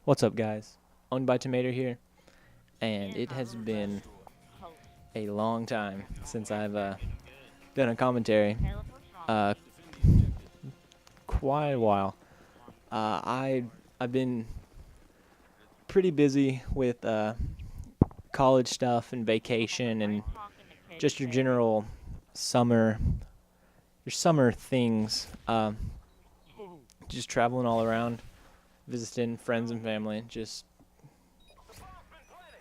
What's up, guys? Ownedbytamater here, and it has been a long time since I've done a commentary. Uh, quite a while. I've been pretty busy with college stuff and vacation and just your general summer, your summer things. Just traveling all around, visiting friends and family, just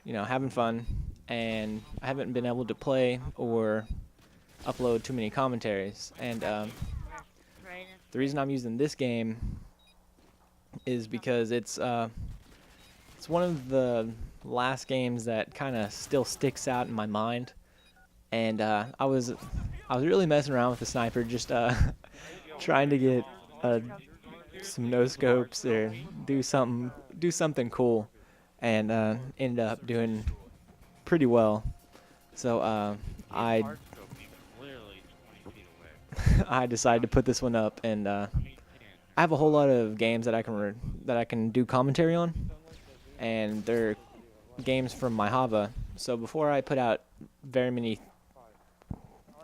having fun. And I haven't been able to play or upload too many commentaries. And the reason I'm using this game is because it's one of the last games that kind of still sticks out in my mind. And I was really messing around with the sniper, just trying to get some no scopes or do something cool, and ended up doing pretty well. So I I decided to put this one up, and I have a whole lot of games that I can do commentary on, and they're games from my Hava. So before I put out very many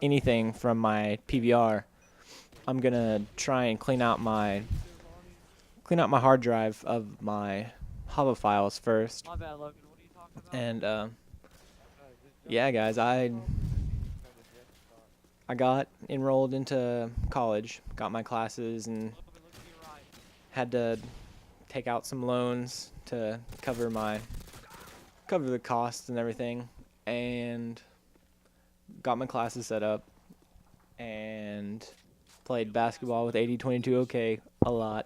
anything from my PVR, I'm gonna try and clean out my hard drive of my Hava files first. And yeah, guys, I got enrolled into college, got my classes, and had to take out some loans to cover the costs and everything, and got my classes set up and played basketball with 8022 OK a lot.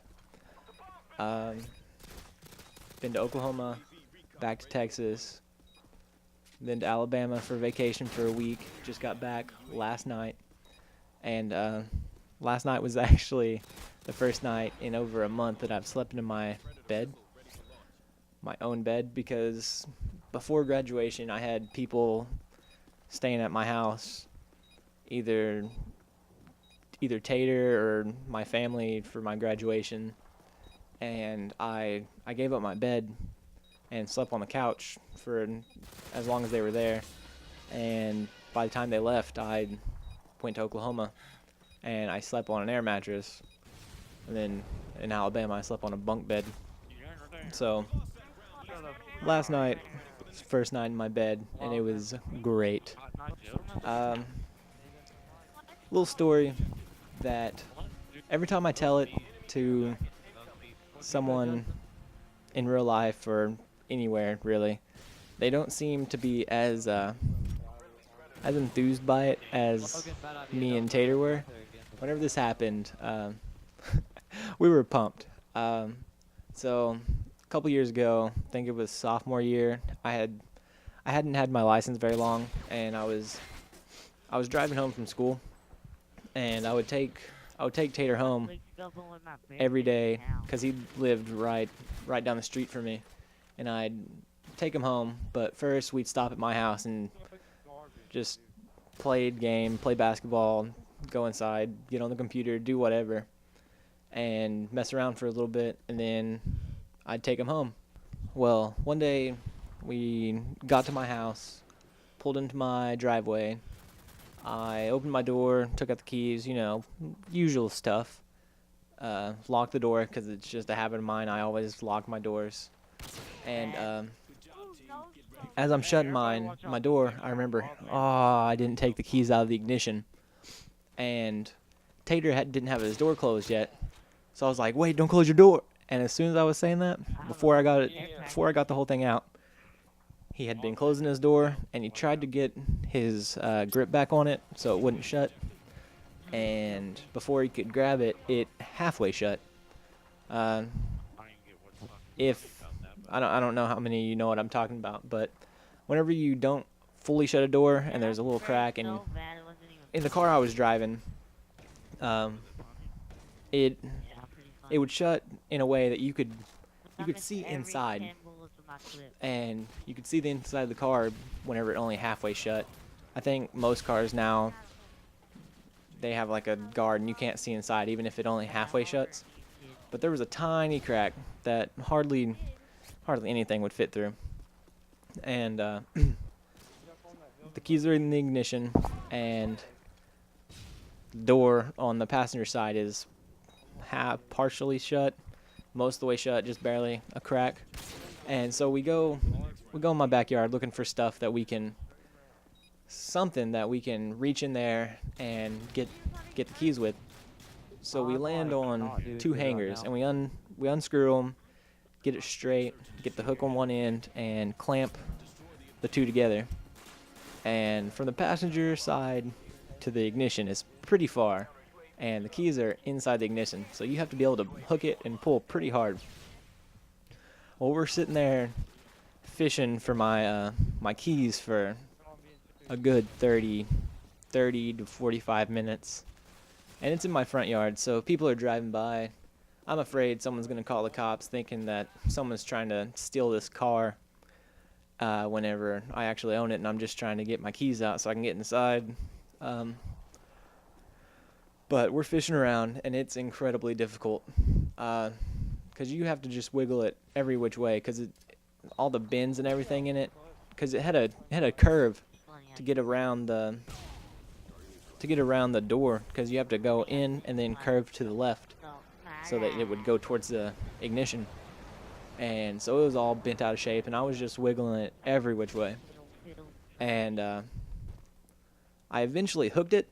Been to Oklahoma, back to Texas, then to Alabama for vacation for a week. Just got back last night, and last night was actually the first night in over a month that I've slept in my bed, my own bed, because before graduation I had people staying at my house, either Tater or my family for my graduation, and I gave up my bed and slept on the couch for as long as they were there. And by the time they left, I went to Oklahoma and I slept on an air mattress. And then in Alabama, I slept on a bunk bed. So last night was the first night in my bed, and it was great. Little story that every time I tell it to someone in real life or anywhere really, they don't seem to be as enthused by it as me and Tater were. Whenever this happened, we were pumped. So a couple years ago, I think it was sophomore year, I hadn't had my license very long, and I was driving home from school, and I would take Tater home every day because he lived right down the street from me, and I'd take him home. But first, we'd stop at my house and just play basketball, go inside, get on the computer, do whatever, and mess around for a little bit, and then I'd take him home. Well, one day we got to my house, pulled into my driveway. I opened my door, took out the keys, usual stuff. Locked the door because it's just a habit of mine. I always lock my doors. And as I'm shutting my door, I remember, I didn't take the keys out of the ignition. And Tater didn't have his door closed yet. So I was like, wait, don't close your door. And as soon as I was saying that, before I got the whole thing out, he had been closing his door, and he tried to get his grip back on it so it wouldn't shut. And before he could grab it, it halfway shut. If I don't know how many of you know what I'm talking about, but whenever you don't fully shut a door and there's a little crack, and in the car I was driving, it would shut in a way that you could see inside, and you could see the inside of the car whenever it only halfway shut. I think most cars now, they have like a guard and you can't see inside even if it only halfway shuts. But there was a tiny crack that hardly hardly anything would fit through. And the keys are in the ignition, and the door on the passenger side is half partially shut, most of the way shut, just barely a crack. And so we go in my backyard looking for stuff that we can, something that we can reach in there and get the keys with. So we land on two hangers, and we unscrew them, get it straight, get the hook on one end, and clamp the two together. And from the passenger side to the ignition is pretty far, and the keys are inside the ignition, so you have to be able to hook it and pull pretty hard. Well, we're sitting there fishing for my my keys for a good 30 to 45 minutes, and it's in my front yard, so people are driving by. I'm afraid someone's going to call the cops, thinking that someone's trying to steal this car whenever I actually own it, and I'm just trying to get my keys out so I can get inside. But we're fishing around, and it's incredibly difficult because you have to just wiggle it every which way, because all the bends and everything in it, because it had a curve to get around the door, because you have to go in and then curve to the left so that it would go towards the ignition. And so it was all bent out of shape, and I was just wiggling it every which way. And I eventually hooked it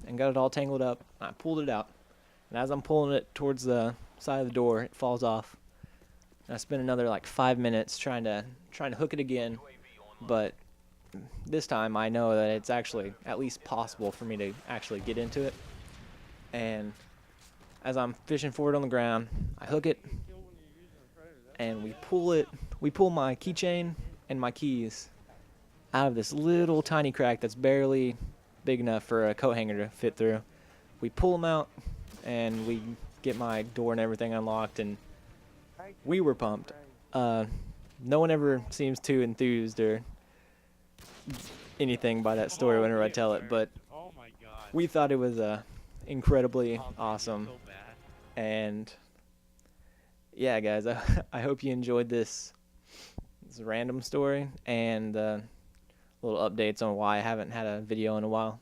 and got it all tangled up. I pulled it out, and as I'm pulling it towards the side of the door, it falls off. And I spent another like 5 minutes trying to hook it again, but this time I know that it's actually at least possible for me to actually get into it. And as I'm fishing for it on the ground, I hook it, and we pull my keychain and my keys out of this little tiny crack that's barely big enough for a coat hanger to fit through. We pull them out, and we get my door and everything unlocked, and we were pumped. No one ever seems too enthused or anything by that story whenever I tell it, but we thought it was incredibly awesome. And yeah, guys, I hope you enjoyed this random story and little updates on why I haven't had a video in a while.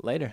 Later.